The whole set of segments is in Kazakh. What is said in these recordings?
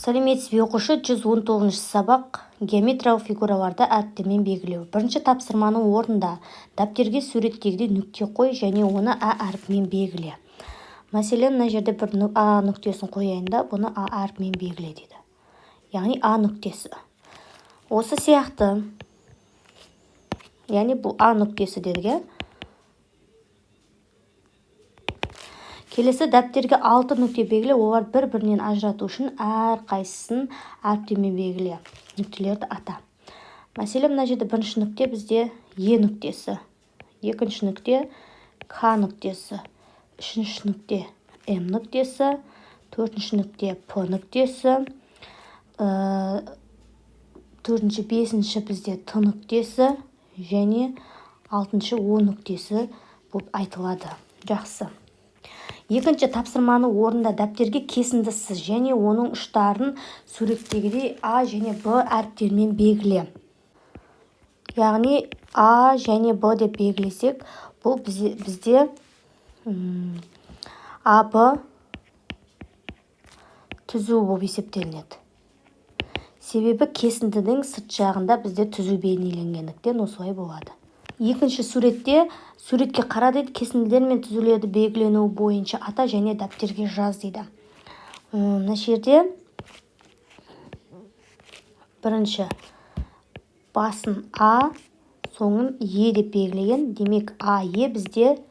Сәлеметсіз бе оқушы, 119 сабақ геометриялық фигураларды әріптермен белгілеу. Бірінші тапсырманың орнында дәптерге суреттегідей нүкте қой және оны А әріпімен белгіле. Мәселен, мына жерде бір А нүктесін қояйын да, бұны А әріпімен белгіле дейді. Яғни А нүктесі. Осы сияқты, яғни бұл А нүктесі дедік. Келесі дәптерге 6 нүкте белгіле, олар бір-бірінен ажырату үшін әр қайсысын әріптермен белгіле. Нүктелерді ата. Мәселен, мына жерде бірінші нүкте бізде Е нүктесі, екінші нүкте К нүктесі, үшінші нүкте М нүктесі, төртінші нүкте П нүктесі, төртінші, бесінші бізде Т нүктесі және алтыншы О нүктесі болып айтылады. Жақсы. Екінші тапсырманың орнында дәптерге кесіндісіз және оның ұштарын суреттегідей А және Б әріптермен белгіле. Яғни А және Б деп белгілесек, бұл бізде АБ түзу болып есептелінеді. Себебі кесіндінің сырт жағында бізде түзу бейнеленгендіктен осылай болады. Екінші суретке қара дейді, кесінділер мен түзулерді белгіленуі бойынша ата және дәптерге жаз дейді. Мына жерде бірінші басын А, соңын Е деп белгілеген. Демек А, Е бізде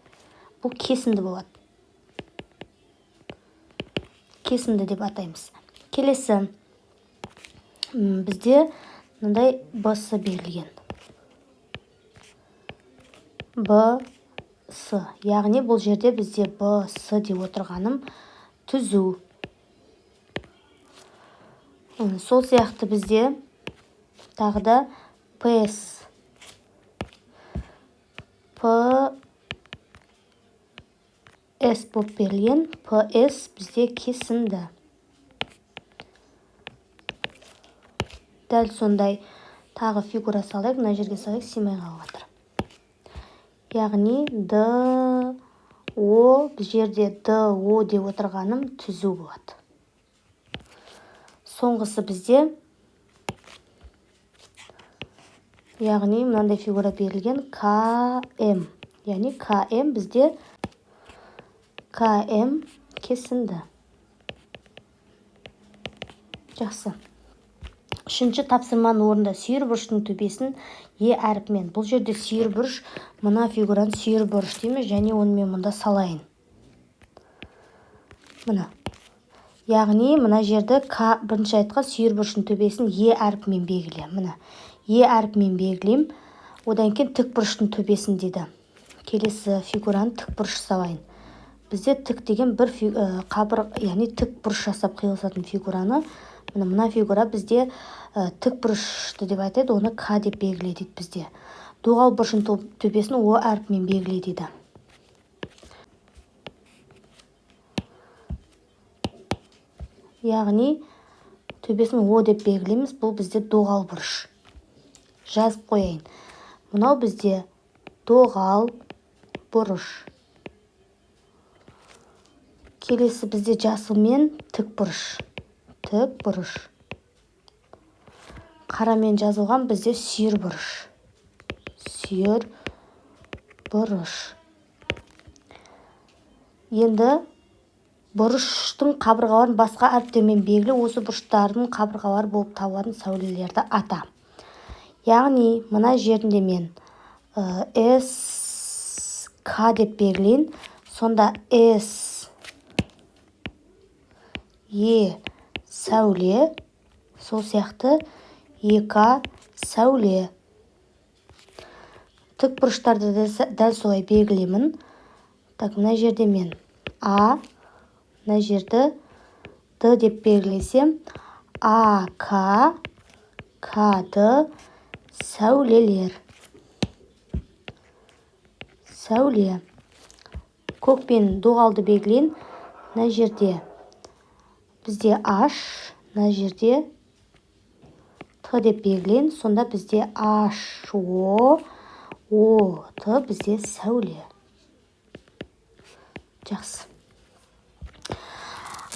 бұл кесінді болады. Кесінді деп атаймыз. Келесі бізде мынандай Б-сы белгілеген. Б-сы. Яғни бұл жерде бізде Б-сы деп отырғаным түзу. Сол сияқты бізде тағы да П-с. П-с болып берілген. П-с бізде кесінді. Дәл сондай тағы фигура салайық. Мына жерге салайық, симай қалып жатыр. Яғни Д-О, бұл жерде Д-О деп отырғаным түзу болады. Соңғысы бізде, яғни мынандай фигура берілген К-М. Яғни К-М бізде К-М кесінді. Жақсы. Үшінші тапсырманың орнында сүйірбұрыштың төбесін Е әріпімен. Бұл жерде сүйірбұрыш, мына фигураны сүйірбұрыш дейміз және онымен мұнда салайын. Мына. Яғни мына жерді бірінші айтқан сүйірбұрыштың төбесін Е әріпімен белгіле. Мына. Е әріпімен белгілеймін. Одан кейін тікбұрыштың төбесін дейді. Келесі фигураны тікбұрыш салайын. Бізде тік деген бір яғни тікбұрыш жасап қиылысатын фигураны, мына фигура бізде тікбұрышты деп айтады, оны К деп белгіле дейді бізде. Доғал бұрыштың төбесін О әріпімен белгіле дейді. Яғни төбесін О деп белгілейміз, бұл бізде доғал бұрыш. Жазып қояйын. Мынау бізде доғал бұрыш. Келесі бізде жасылмен тікбұрыш. Тікбұрыш. Қарамен жазылған бізде сүйірбұрыш. Сүйірбұрыш. Енді бұрыштың қабырғаларын басқа әріптермен белгіле, осы бұрыштардың қабырғалары болып табылатын сәулелерді ата. Яғни мына жерінде мен С-К деп белгілейін. Сонда С-Е сәуле, сол сияқты Е-К сәуле. Тік бұрыштарды дәл солай белгілеймін. Так, мына жерде мен А, мына жерді Д деп белгілесем, А-К, К-Д сәулелер. Сәуле. Көкпен доғалды белгілейін. Мына жерде бізде H, мына жерде Т деп белгілейін. Сонда бізде H-O, O-Т бізде сәуле. Жақсы.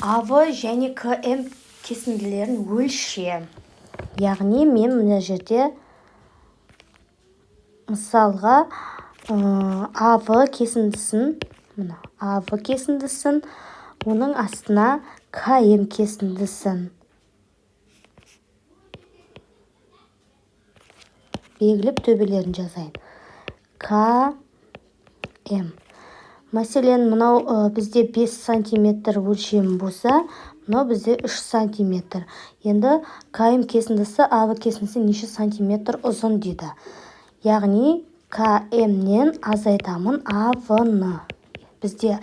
АВ және КМ кесінділерін өлше. Яғни мен мына жерде мысалға АВ кесіндісін, мына АВ кесіндісін, оның астына КМ кесіндісін белгілеп төбелерін жазайын. КМ. Мәселен, мынау бізде 5 сантиметр өлшемі болса, мынау бізде 3 сантиметр. Енді КМ кесіндісі АВ кесіндісі неше сантиметр ұзын дейді. Яғни КМ-нен азайтамын АВ-ны. Бізде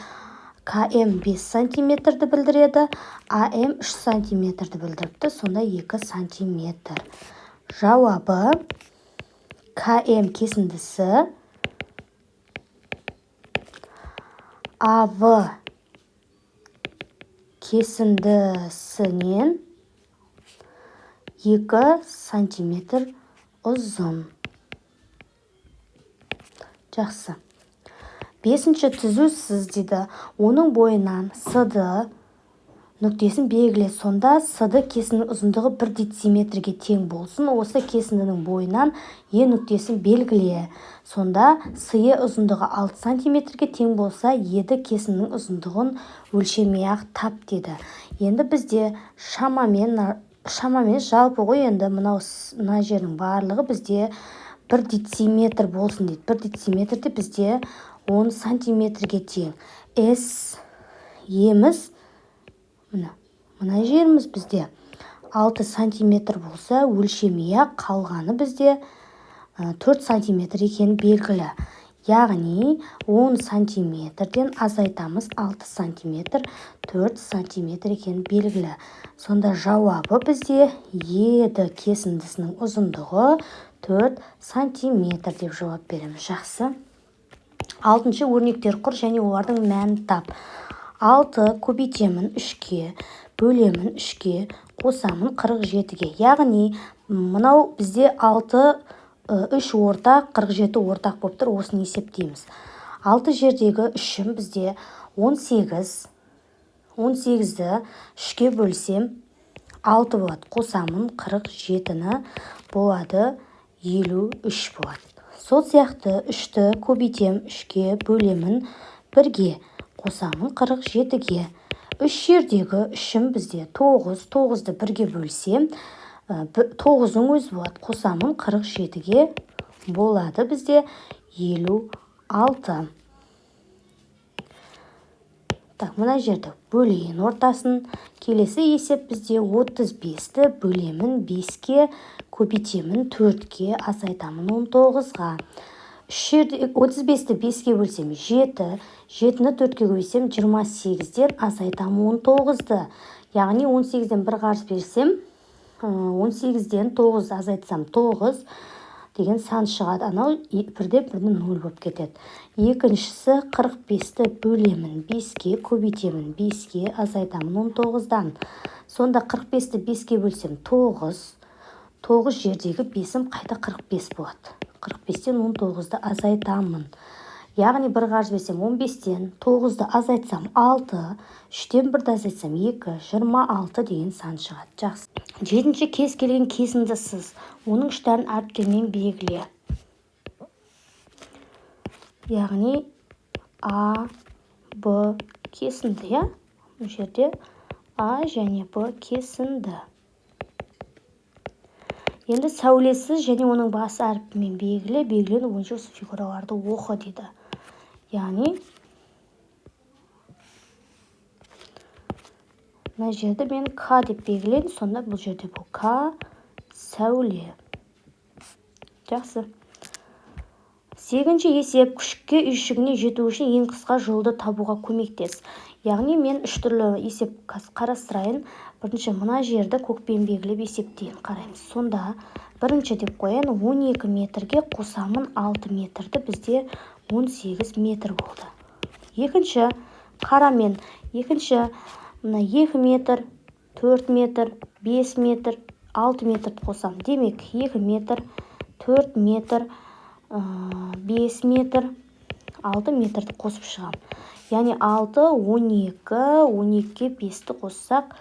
КМ 5 сантиметрді білдіреді, АМ 3 сантиметрді білдіріпті, сонда 2 сантиметр. Жауабы КМ кесіндісі АВ кесіндісінен 2 сантиметр ұзын. Жақсы. 5-ші түзу сыз дейді. Оның бойынан СД нүктесін белгіле. Сонда СД кесінің ұзындығы 1 дециметрге тең болсын. Осы кесіндінің бойынан Е нүктесін белгіле. Сонда СЕ ұзындығы 6 сантиметрге тең болса, Еді кесінің ұзындығын өлшемей-ақ тап деді. Енді бізде шамамен жалпы ғой, енді мына жердің барлығы бізде 1 дециметр болсын дейді. 1 дециметрде бізде 10 сантиметрге тең. С еміз, мына жеріміз бізде 6 сантиметр болса, өлшемей-ақ қалғаны бізде 4 сантиметр екені белгілі. Яғни 10 сантиметрден азайтамыз 6 сантиметр, 4 сантиметр екені белгілі. Сонда жауабы бізде Еді кесіндісінің ұзындығы 4 сантиметр деп жауап береміз. Жақсы. 6-шы өрнектер құр және олардың мәнін тап. 6 көбейтемін 3-ке, бөлемін 3-ке, қосамын 47-ге. Яғни мынау бізде 6 3 ортақ, 47 ортақ болып тұр. Осыны есептейміз. 6 жердегі 3-ім бізде 18. 18-ді 3-ке бөлсем 6 болады. Қосамын 47-ні болады 53 болады. Сол сияқты 3-ті көбейтем 3-ке, бөлемін 1-ге, қосамын 47-ге. 3 жердегі 3-ім бізде 9. 9-ды 1-ге бөлсем 9-ның өзі болады. Қосамын 47-ге болады бізде 56. Так, мына жерді бөлейін ортасын. Келесі есеп бізде 35-ті бөлемін 5-ке, көбейтемін 4-ке, азайтамын 19-ға. 35-ті 5-ке бөлсем 7, 7-ні 4-ке көбейтсем 28-ден азайтамын 19-ды. Яғни 18-ден 1 қарыз берсем, 18-ден 9 азайтсам 9 деген сан шығады. Анау 1-1-ні 0 болып кетеді. Екіншісі 45-ті бөлемін 5-ке, көбейтемін 5-ке, азайтамын 19-дан. Сонда 45-ті 5-ке бөлсем 9. 9 жердегі 5-ім қайта 45 болады. 45-тен 19-ды азайтамын. Яғни 1 қарыз берсем 15-тен 9-ды азайтсам 6, 3-тен 1-ді азайтсам 2, 26 деген сан шығады. Жақсы. 7-ші кез келген кесінді сыз. Оның үштарын әріптермен белгіле. Яғни А, Б кесінді, я? Бұл жерде А және Б кесінді. Енді сәулесіз және оның басы әріпімен белгіле. Белгілену бойынша осы фигураларды оқы дейді. Яғни мына жерді мен К деп белгілеймін, сонда бұл жерде бұл К сәуле. Жақсы. 8-ші есеп күшікке үйшігіне жету үшін ең қысқа жолды табуға көмектес. Яғни мен 3 түрлі есеп қарастырайын. Бірінші мына жерді көкпен белгілеп есептейін, қараймыз. Сонда бірінші деп қояйын, 12 метрге қосамын 6 метрді, бізде 18 метр болды. Екінші қарамен, екінші мына 2 метр, 4 метр, 5 метр, 6 метрді қосам. Демек 2 метр, 4 метр, 5 метр, 6 метрді қосып шығам. Яғни 6, 12, 12-ке 5-ті қоссақ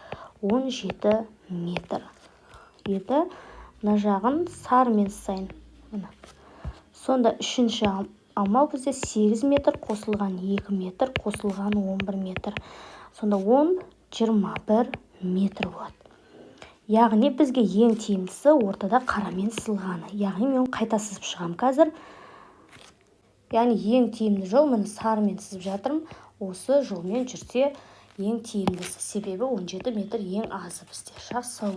17 метр еді. Мына жағын сарымен сызайын. Сонда үшінші амал бізде 8 метр қосылған 2 метр қосылған 11 метр. Сонда 21 метр болады. Яғни бізге ең тиімдісі ортада қарамен сызылғаны. Яғни мен қайта сызып шығам қазір. Яғни ең тиімді жол міне сарымен сызып жатырмын. Осы жолмен жүрсе ең тиімдісі. Себебі 17 метр ең азы бізде. Жақсы.